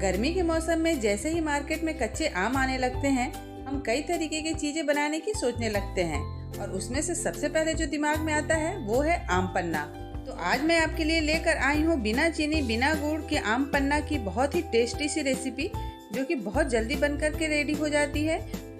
गर्मी के मौसम में जैसे ही मार्केट में कच्चे आम आने लगते हैं, हम कई तरीके की चीजें बनाने की सोचने लगते हैं और उसमें से सबसे पहले जो दिमाग में आता है वो है आम पन्ना। तो आज मैं आपके लिए लेकर आई हूँ बिना चीनी बिना गुड़ के आम पन्ना की बहुत ही टेस्टी सी रेसिपी, जो कि बहुत जल्दी बनकर के रेडी हो जाती है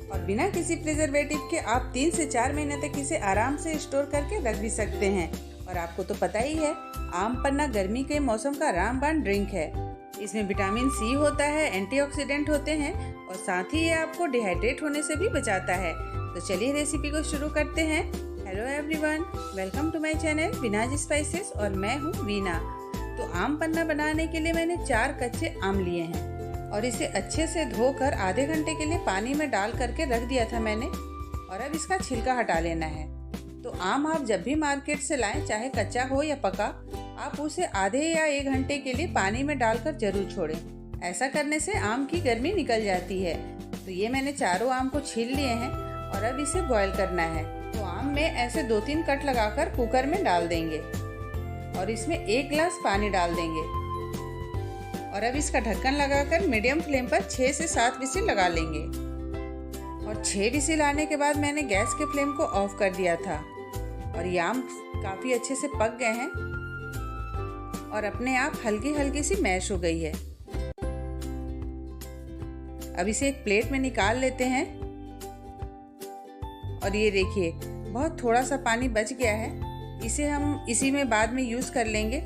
और बिना किसी प्रिजर्वेटिव के आप 3 से 4 महीने तक इसे आराम से स्टोर करके रख भी सकते हैं। और आपको तो पता ही है, आम पन्ना गर्मी के मौसम का रामबाण ड्रिंक है। इसमें विटामिन सी होता है, एंटीऑक्सीडेंट होते हैं और साथ ही ये आपको डिहाइड्रेट होने से भी बचाता है। तो चलिए रेसिपी को शुरू करते हैं। Hello everyone, welcome to my channel Veena's spices और मैं हूँ वीना। तो आम पन्ना बनाने के लिए मैंने 4 कच्चे आम लिए हैं और इसे अच्छे से धोकर आधे घंटे के लिए पानी में डाल करके रख दिया था मैंने। और अब इसका छिलका हटा लेना है। तो आम आप जब भी मार्केट से लाएं, चाहे कच्चा हो या पका, आप उसे आधे या 1 घंटे के लिए पानी में डालकर जरूर छोड़ें। ऐसा करने से आम की गर्मी निकल जाती है। तो ये मैंने चारों आम को छील लिए हैं और अब इसे बॉईल करना है। तो आम में ऐसे 2-3 कट लगाकर कुकर में डाल देंगे और इसमें 1 गिलास पानी डाल देंगे और अब इसका ढक्कन लगाकर मीडियम फ्लेम पर 6 से 7 विसिल लगा लेंगे। और 6 विसिल आने के बाद मैंने गैस के फ्लेम को ऑफ कर दिया था और ये आम काफ़ी अच्छे से पक गए हैं और अपने आप हल्की हल्की सी मैश हो गई है। अब इसे एक प्लेट में निकाल लेते हैं और ये देखिए, बहुत थोड़ा सा पानी बच गया है। इसे हम इसी में बाद में यूज़ कर लेंगे।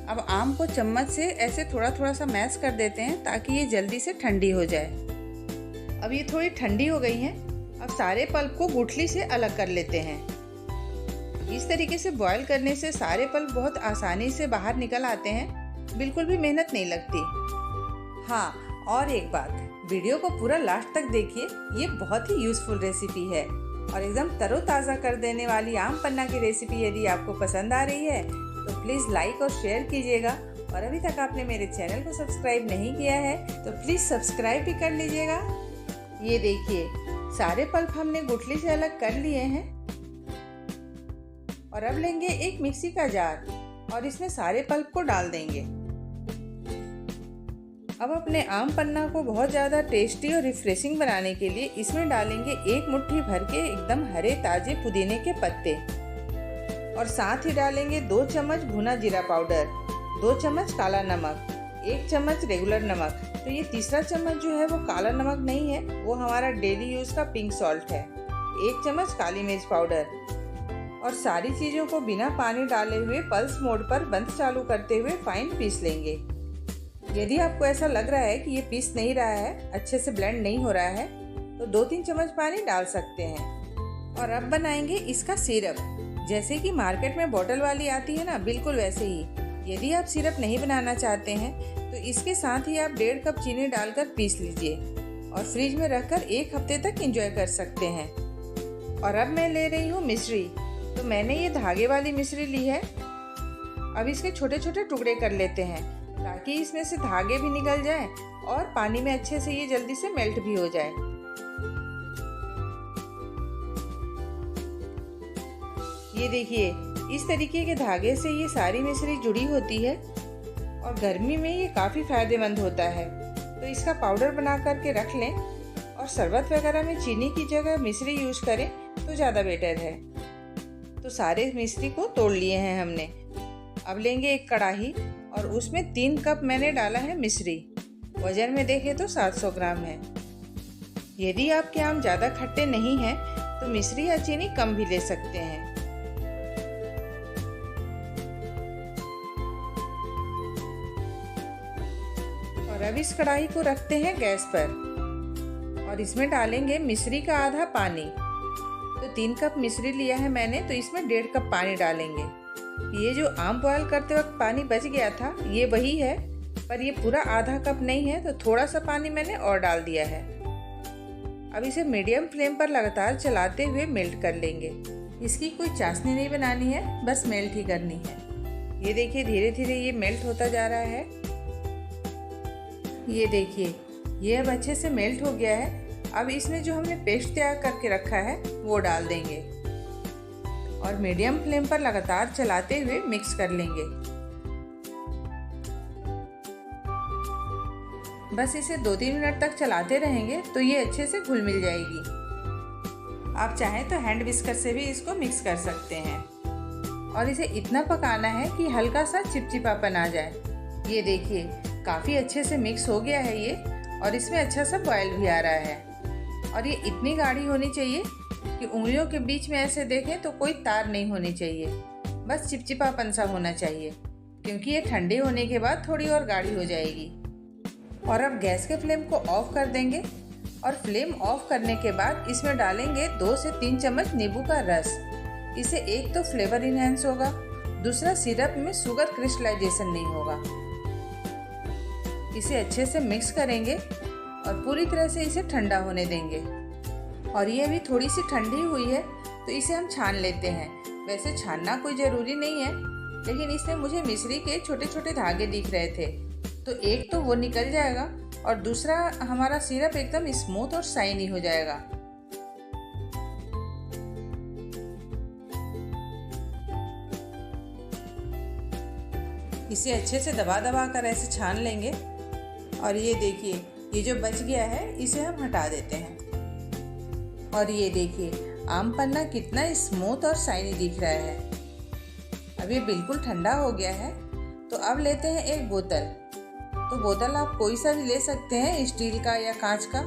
अब आम को चम्मच से ऐसे थोड़ा थोड़ा सा मैश कर देते हैं ताकि ये जल्दी से ठंडी हो जाए। अब ये थोड़ी ठंडी हो गई हैं। अब सारे पल्प को गुठली से अलग कर लेते हैं। इस तरीके से बॉईल करने से सारे पल्प बहुत आसानी से बाहर निकल आते हैं, बिल्कुल भी मेहनत नहीं लगती। हाँ, और एक बात, वीडियो को पूरा लास्ट तक देखिए, ये बहुत ही यूज़फुल रेसिपी है और एकदम तरोताज़ा कर देने वाली आम पन्ना की रेसिपी यदि आपको पसंद आ रही है तो प्लीज़ लाइक और शेयर कीजिएगा। और अभी तक आपने मेरे चैनल को सब्सक्राइब नहीं किया है तो प्लीज़ सब्सक्राइब भी कर लीजिएगा। ये देखिए, सारे पल्प हमने गुठली से अलग कर लिए हैं और अब लेंगे एक मिक्सी का जार और इसमें सारे पल्प को डाल देंगे। अब अपने आम पन्ना को बहुत ज़्यादा टेस्टी और रिफ्रेशिंग बनाने के लिए इसमें डालेंगे 1 मुट्ठी भर के एकदम हरे ताजे पुदीने के पत्ते और साथ ही डालेंगे 2 चम्मच भुना जीरा पाउडर, 2 चम्मच काला नमक, 1 चम्मच रेगुलर नमक। तो ये तीसरा चम्मच जो है वो काला नमक नहीं है, वो हमारा डेली यूज़ का पिंक सॉल्ट है, 1 चम्मच काली मिर्च पाउडर। और सारी चीज़ों को बिना पानी डाले हुए पल्स मोड पर बंद चालू करते हुए फाइन पीस लेंगे। यदि आपको ऐसा लग रहा है कि ये पीस नहीं रहा है, अच्छे से ब्लेंड नहीं हो रहा है, तो 2-3 चम्मच पानी डाल सकते हैं। और अब बनाएंगे इसका सिरप, जैसे कि मार्केट में बोतल वाली आती है ना, बिल्कुल वैसे ही। यदि आप सिरप नहीं बनाना चाहते हैं तो इसके साथ ही आप 1.5 कप चीनी डालकर पीस लीजिए और फ्रिज में रखकर 1 हफ्ते तक एंजॉय कर सकते हैं। और अब मैं ले रही हूँ मिश्री। तो मैंने ये धागे वाली मिश्री ली है। अब इसके छोटे छोटे टुकड़े कर लेते हैं ताकि इसमें से धागे भी निकल जाएं और पानी में अच्छे से ये जल्दी से मेल्ट भी हो जाए। ये देखिए, इस तरीके के धागे से ये सारी मिश्री जुड़ी होती है और गर्मी में ये काफ़ी फायदेमंद होता है। तो इसका पाउडर बना करके रख लें और शरबत वगैरह में चीनी की जगह मिश्री यूज करें तो ज़्यादा बेटर है। तो सारे मिश्री को तोड़ लिए हैं हमने। अब लेंगे एक कढ़ाई और उसमें 3 कप मैंने डाला है मिश्री। वजन में देखें तो 700 ग्राम है। यदि आपके आम ज़्यादा खट्टे नहीं हैं तो मिश्री या चीनी कम भी ले सकते हैं। और अब इस कढ़ाई को रखते हैं गैस पर और इसमें डालेंगे मिश्री का आधा पानी। तो 3 कप मिश्री लिया है मैंने, तो इसमें 1.5 कप पानी डालेंगे। ये जो आम बॉयल करते वक्त पानी बच गया था ये वही है, पर ये पूरा आधा कप नहीं है, तो थोड़ा सा पानी मैंने और डाल दिया है। अब इसे मीडियम फ्लेम पर लगातार चलाते हुए मेल्ट कर लेंगे। इसकी कोई चाशनी नहीं बनानी है, बस मेल्ट ही करनी है। ये देखिए, धीरे धीरे ये मेल्ट होता जा रहा है। ये देखिए, ये अब अच्छे से मेल्ट हो गया है। अब इसमें जो हमने पेस्ट तैयार करके रखा है वो डाल देंगे और मीडियम फ्लेम पर लगातार चलाते हुए मिक्स कर लेंगे। बस इसे 2-3 मिनट तक चलाते रहेंगे तो ये अच्छे से घुल मिल जाएगी। आप चाहें तो हैंड विस्कर से भी इसको मिक्स कर सकते हैं और इसे इतना पकाना है कि हल्का सा चिपचिपापन आ जाए। ये देखिए काफ़ी अच्छे से मिक्स हो गया है ये, और इसमें अच्छा सा बॉयल भी आ रहा है। और ये इतनी गाढ़ी होनी चाहिए कि उंगलियों के बीच में ऐसे देखें तो कोई तार नहीं होनी चाहिए, बस चिपचिपापन सा होना चाहिए, क्योंकि ये ठंडे होने के बाद थोड़ी और गाढ़ी हो जाएगी। और अब गैस के फ्लेम को ऑफ कर देंगे और फ्लेम ऑफ करने के बाद इसमें डालेंगे 2 से 3 चम्मच नींबू का रस। इससे एक तो फ्लेवर इन्हेंस होगा, दूसरा सिरप में शुगर क्रिस्टलाइजेशन नहीं होगा। इसे अच्छे से मिक्स करेंगे और पूरी तरह से इसे ठंडा होने देंगे। और ये अभी थोड़ी सी ठंडी हुई है तो इसे हम छान लेते हैं। वैसे छानना कोई ज़रूरी नहीं है, लेकिन इसमें मुझे मिश्री के छोटे छोटे धागे दिख रहे थे, तो एक तो वो निकल जाएगा और दूसरा हमारा सिरप एकदम स्मूथ और शाइनी हो जाएगा। इसे अच्छे से दबा दबा कर ऐसे छान लेंगे। और ये देखिए ये जो बच गया है इसे हम हटा देते हैं। और ये देखिए आम पन्ना कितना स्मूथ और शाइनी दिख रहा है। अब ये बिल्कुल ठंडा हो गया है, तो अब लेते हैं एक बोतल। तो बोतल आप कोई सा भी ले सकते हैं, स्टील का या कांच का,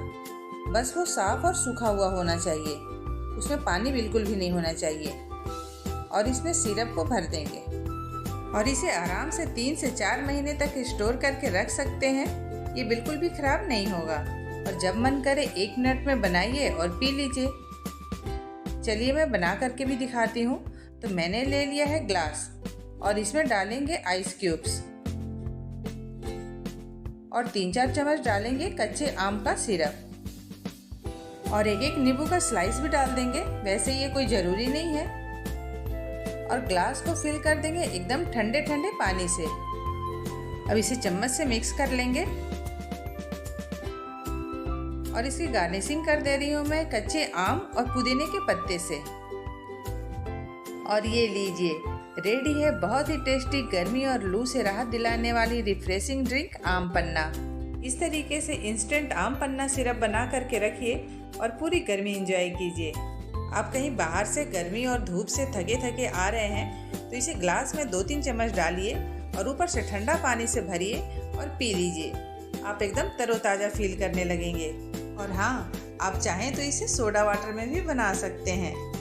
बस वो साफ और सूखा हुआ होना चाहिए, उसमें पानी बिल्कुल भी नहीं होना चाहिए। और इसमें सिरप को भर देंगे और इसे आराम से 3 से 4 महीने तक स्टोर करके रख सकते हैं। ये बिल्कुल भी खराब नहीं होगा। और जब मन करे 1 मिनट में बनाइए और पी लीजिए। चलिए मैं बना करके भी दिखाती हूँ। तो मैंने ले लिया है ग्लास और इसमें डालेंगे आइस क्यूब्स और 3-4 चम्मच डालेंगे कच्चे आम का सिरप और एक नींबू का स्लाइस भी डाल देंगे। वैसे ये कोई ज़रूरी नहीं है। और ग्लास को फिल कर देंगे एकदम ठंडे ठंडे पानी से। अब इसे चम्मच से मिक्स कर लेंगे और इसकी गार्निशिंग कर दे रही हूँ मैं कच्चे आम और पुदीने के पत्ते से। और ये लीजिए रेडी है बहुत ही टेस्टी गर्मी और लू से राहत दिलाने वाली रिफ्रेशिंग ड्रिंक आम पन्ना। इस तरीके से इंस्टेंट आम पन्ना सिरप बना करके रखिए और पूरी गर्मी एंजॉय कीजिए। आप कहीं बाहर से गर्मी और धूप से थके थके आ रहे हैं तो इसे ग्लास में 2-3 चम्मच डालिए और ऊपर से ठंडा पानी से भरिए और पी लीजिए। आप एकदम तरोताज़ा फील करने लगेंगे। और हाँ, आप चाहें तो इसे सोडा वाटर में भी बना सकते हैं।